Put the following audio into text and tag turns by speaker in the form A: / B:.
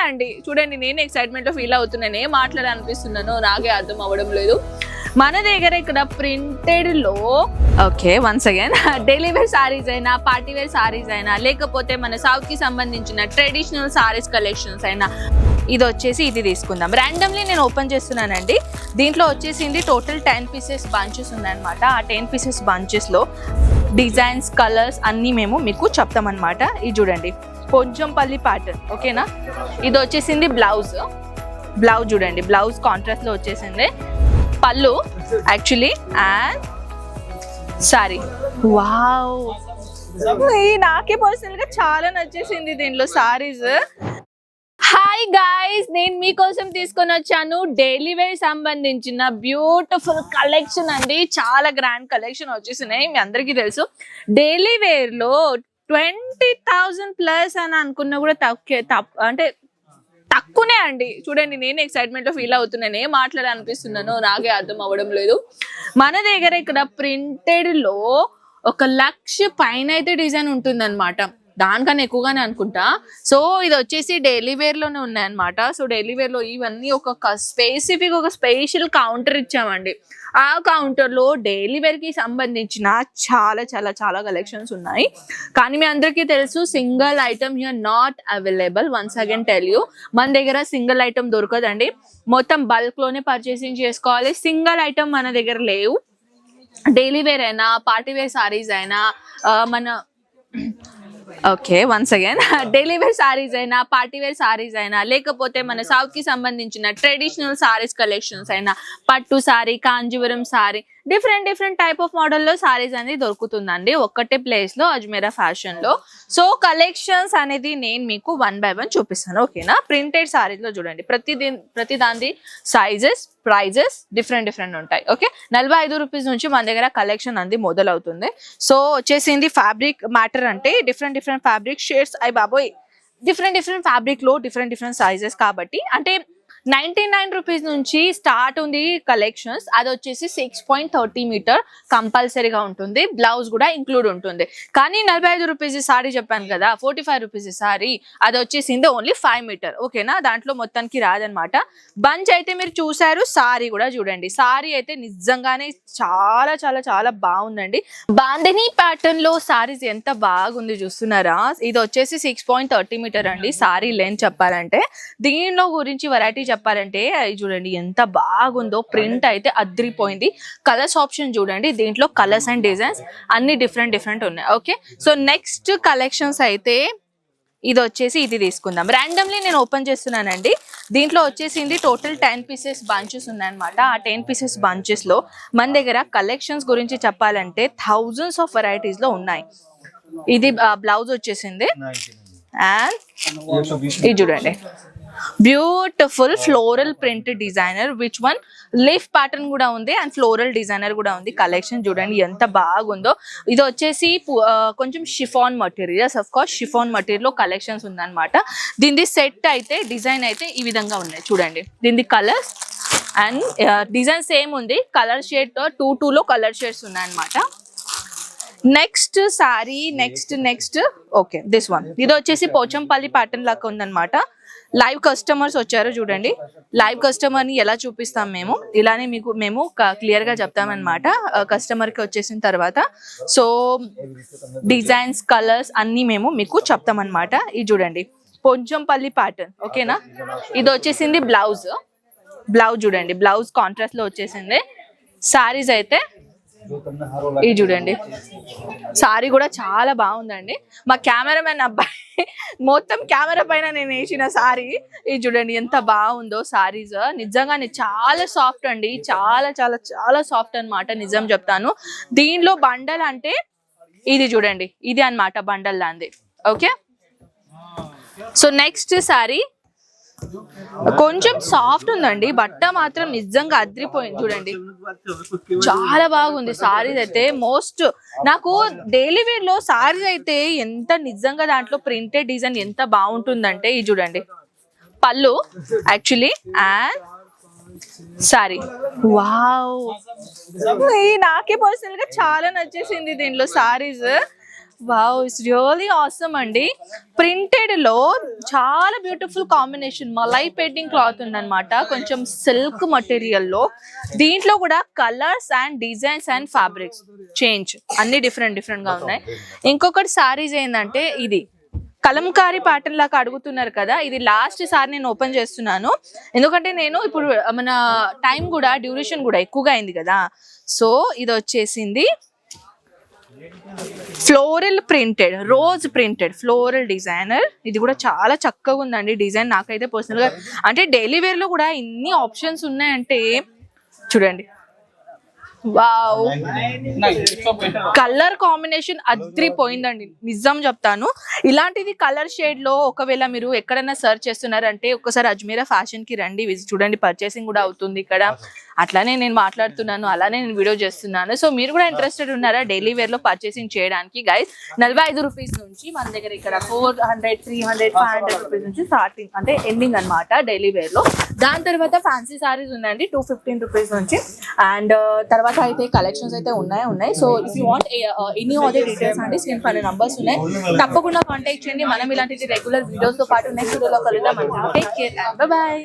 A: అండి. చూడండి నేను ఎక్సైట్మెంట్ లో ఫీల్ అవుతున్నాను, ఏం మాట్లాడాలనిపిస్తున్నానో నాకే అర్థం అవ్వడం లేదు. మన దగ్గర ఇక్కడ ప్రింటెడ్ లో okay once again daily wear saris అయినా, పార్టీ వేర్ సారీస్ అయినా, లేకపోతే మన సౌత్ కి సంబంధించిన ట్రెడిషనల్ సారీస్ కలెక్షన్స్ అయినా, ఇది వచ్చేసి ఇది తీసుకుందాం. ర్యాండమ్లీ నేను ఓపెన్ చేస్తున్నానండి. దీంట్లో వచ్చేసింది టోటల్ 10 పీసెస్ బంచెస్ ఉన్నాయన్నమాట. ఆ 10 పీసెస్ బంచెస్ లో డిజైన్స్, కలర్స్ అన్నీ మేము మీకు చెప్తామన్నమాట. ఇది చూడండి, కొంచెంపల్లి ప్యాటర్న్, ఓకేనా. ఇది వచ్చేసింది బ్లౌజ్ చూడండి, బ్లౌజ్ కాంట్రాస్ట్ లో వచ్చేసింది. పళ్ళు యాక్చువల్లీ అండ్ సారీ. వావ్, నాకే పర్సనల్ గా చాలా నచ్చేసింది దీంట్లో సారీస్. హాయ్ గాయ్స్, నేను మీకోసం తీసుకొని వచ్చాను డైలీ వేర్ సంబంధించిన బ్యూటిఫుల్ కలెక్షన్ అండి. చాలా గ్రాండ్ కలెక్షన్ వచ్చేసినాయి. మీ అందరికీ తెలుసు డైలీ వేర్ లో 20,000 ప్లస్ అని అనుకున్నా కూడా అంటే తక్కువనే అండి. చూడండి నేను ఎక్సైట్మెంట్ లో ఫీల్ అవుతున్నాను, ఏం మాట్లాడాలనిపిస్తున్నానో నాకే అర్థం అవ్వడం లేదు. మన దగ్గర ఇక్కడ ప్రింటెడ్ లో 1,00,000 పైన అయితే డిజైన్ ఉంటుంది అనమాట, దానికన్నా ఎక్కువగానే అనుకుంటా. సో ఇది వచ్చేసి డైలీ వేర్ లోనే ఉన్నాయన్నమాట. సో డైలీ వేర్ లో ఇవన్నీ ఒక స్పెసిఫిక్ ఒక స్పెషల్ కౌంటర్ ఇచ్చామండి. ఆ కౌంటర్ లో డైలీ వేర్ కి సంబంధించిన చాలా చాలా చాలా కలెక్షన్స్ ఉన్నాయి. కానీ మీ అందరికీ తెలుసు single item here not available. Once again tell you, మన దగ్గర సింగిల్ ఐటమ్ దొరకదండి. మొత్తం బల్క్ లోనే పర్చేసింగ్ చేసుకోవాలి. సింగిల్ ఐటమ్ మన దగ్గర లేవు. డైలీ వేర్ అయినా, పార్టీ వేర్ సారీస్ అయినా, మన okay once again daily wear saris అయినా, పార్టీ వేర్ సారీస్ అయినా, లేకపోతే మన సౌత్ కి సంబంధించిన ట్రెడిషనల్ సారీస్ కలెక్షన్స్ అయినా, పట్టు sorry, Kanjeevaram sorry, different type of మోడల్లో సారీస్ అనేది దొరుకుతుందండి ఒక్కటే ప్లేస్ లో, అజ్మీరా ఫ్యాషన్ లో. సో కలెక్షన్స్ అనేది నేను మీకు 1 by 1 చూపిస్తాను, ఓకేనా. ప్రింటెడ్ సారీస్ లో చూడండి, ప్రతి దాని సైజెస్, ప్రైజెస్ డిఫరెంట్ ఉంటాయి. ఓకే, 45 రూపీస్ నుంచి మన దగ్గర కలెక్షన్ అనేది మొదలవుతుంది. సో వచ్చేసింది ఫ్యాబ్రిక్ మ్యాటర్ అంటే డిఫరెంట్ ఫ్యాబ్రిక్ షేడ్స్, అయ్యి బాబోయ్, డిఫరెంట్ ఫ్యాబ్రిక్ లో డిఫరెంట్ సైజెస్ కాబట్టి, అంటే 99 రూపీస్ నుంచి స్టార్ట్ ఉంది కలెక్షన్స్. అది వచ్చేసి 6.30 మీటర్ కంపల్సరీగా ఉంటుంది. బ్లౌజ్ కూడా ఇంక్లూడ్ ఉంటుంది. కానీ 45 రూపీస్ సారీ చెప్పాను కదా, 45 రూపీస్ సారీ, అది వచ్చేసింది ఓన్లీ 5 మీటర్, ఓకేనా. దాంట్లో మొత్తానికి రాదనమాట. బంచ్ అయితే మీరు చూసారు, సారీ కూడా చూడండి. సారీ అయితే నిజంగానే చాలా చాలా చాలా బాగుందండి. బాందిని ప్యాటర్న్ లో సారీస్ ఎంత బాగుంది చూస్తున్నారా. ఇది వచ్చేసి 6.30 మీటర్ అండి సారీ లెంత్ చెప్పాలంటే. దీనిలో గురించి వెరైటీ చెప్పాలంటే చూడండి ఎంత బాగుందో. ప్రింట్ అయితే అద్రిపోయింది. కలర్స్ ఆప్షన్ చూడండి, దీంట్లో కలర్స్ అండ్ డిజైన్స్ అన్ని డిఫరెంట్ ఉన్నాయి. ఓకే, సో నెక్స్ట్ కలెక్షన్స్ అయితే ఇది వచ్చేసి ఇది తీసుకుందాం. ర్యాండమ్లీ నేను ఓపెన్ చేస్తున్నానండి. దీంట్లో వచ్చేసింది టోటల్ 10 పీసెస్ బంచెస్ ఉన్నాయన్నమాట. ఆ 10 పీసెస్ బంచెస్ లో మన దగ్గర కలెక్షన్స్ గురించి చెప్పాలంటే థౌజండ్స్ ఆఫ్ వెరైటీస్ లో ఉన్నాయి. ఇది బ్లౌజ్ వచ్చేసింది అండ్ ఇది చూడండి, beautiful floral print designer, which one leaf pattern కూడా ఉంది అండ్ ఫ్లోరల్ డిజైనర్ కూడా ఉంది. కలెక్షన్ చూడండి ఎంత బాగుందో. ఇది వచ్చేసి కొంచెం chiffon materials, of course chiffon material లో కలెక్షన్స్ ఉందన్నమాట. దీని సెట్ అయితే డిజైన్ అయితే ఈ విధంగా ఉన్నాయి చూడండి. దీని కలర్స్ అండ్ డిజైన్ సేమ్ ఉంది. కలర్ షేడ్ 2 లో కలర్ షేడ్స్ ఉన్నాయన్నమాట. Next sorry, next okay this one. ఇది వచ్చేసి పోచంపల్లి ప్యాటర్న్ లాగా ఉందన్నమాట. లైవ్ కస్టమర్స్ వచ్చారు చూడండి. లైవ్ కస్టమర్ ని ఎలా చూపిస్తాం మేము, ఇలానే మేము క్లియర్ గా చెప్తామన్నమాట కస్టమర్ కి వచ్చేసిన తర్వాత. సో డిజైన్స్, కలర్స్ అన్ని మేము మీకు చెప్తామన్నమాట. ఇది చూడండి పోచంపల్లి ప్యాటర్న్, ఓకేనా. ఇది వచ్చేసింది బ్లౌజ్ చూడండి, బ్లౌజ్ కాంట్రాస్ట్ లో వచ్చేసింది. సారీస్ అయితే ఇది చూడండి, సారీ కూడా చాలా బాగుందండి. మా కెమెరామెన్ అబ్బాయి మొత్తం కెమెరా పైన నేను వేసిన సారీ. ఇది చూడండి ఎంత బాగుందో సారీస్. నిజంగానే చాలా సాఫ్ట్ అండి, చాలా చాలా చాలా సాఫ్ట్ అన్నమాట, నిజం చెప్తాను. దీనిలో బండల్ అంటే ఇది చూడండి, ఇది అన్నమాట బండల్ దాంది. ఓకే, సో నెక్స్ట్ సారీ కొంచెం సాఫ్ట్ ఉందండి, బట్ట మాత్రం నిజంగా అద్రిపోయింది చూడండి, చాలా బాగుంది. సారీస్ అయితే మోస్ట్ నాకు డైలీ వేర్ లో సారీస్ అయితే ఎంత నిజంగా దాంట్లో ప్రింటెడ్ డిజైన్ ఎంత బాగుంటుందంటే ఇది చూడండి, పళ్ళు యాక్చువల్లీ అండ్ సారీ. వావ్, నాకే పర్సనల్ గా చాలా నచ్చేసింది దీంట్లో saris. Wow, it's really awesome అండి. ప్రింటెడ్ లో చాలా beautiful combination malai painting cloth ఉందన్నమాట, కొంచెం సిల్క్ మటీరియల్ లో. దీంట్లో కూడా colours and designs and fabrics change అన్ని డిఫరెంట్ డిఫరెంట్ గా ఉన్నాయి. ఇంకొకటి సారీస్ ఏంటంటే ఇది కలంకారీ ప్యాటర్న్ లాగా అడుగుతున్నారు కదా, ఇది లాస్ట్ సారి నేను ఓపెన్ చేస్తున్నాను ఎందుకంటే నేను ఇప్పుడు మన టైం కూడా డ్యూరేషన్ కూడా ఎక్కువగా అయింది కదా. సో ఇది వచ్చేసింది floral printed, rose printed floral designer. ఇది కూడా చాలా చక్కగా ఉందండి డిజైన్. నాకైతే పర్సనల్ గా అంటే డైలీ వేర్ లో కూడా ఇన్ని ఆప్షన్స్ ఉన్నాయంటే చూడండి. వావ్, కలర్ కాంబినేషన్ అద్రిపోయిందండి, నిజం చెప్తాను. ఇలాంటిది కలర్ షేడ్ లో ఒకవేళ మీరు ఎక్కడైనా సర్చ్ చేస్తున్నారంటే ఒక్కసారి అజ్మీరా ఫ్యాషన్ కి రండి, చూడండి. పర్చేసింగ్ కూడా అవుతుంది ఇక్కడ, అట్లానే నేను మాట్లాడుతున్నాను, అలానే నేను వీడియో చేస్తున్నాను. సో మీరు కూడా ఇంట్రెస్టెడ్ ఉన్నారా డైలీ వేర్ లో పర్చేసింగ్ చేయడానికి? గైస్ 45 రూపీస్ నుంచి మన దగ్గర ఇక్కడ 400, 300, 500 రూపీస్ నుంచి స్టార్టింగ్ అంటే ఎండింగ్ అనమాట డైలీ వేర్ లో. దాని తర్వాత ఫ్యాన్సీ సారీస్ ఉందండి 215 రూపీస్ నుంచి. అండ్ తర్వాత అయితే కలెక్షన్స్ అయితే ఉన్నాయి. So if you want any other details అంటే స్క్రీన్ పైన నంబర్స్ ఉన్నాయి, తప్పకుండా కాంటాక్ట్ చేయండి. మనం ఇలాంటి రెగ్యులర్ వీడియోస్ తో పాటు నెక్స్ట్ వీడియోలో కలుద్దాం. Take care, by by.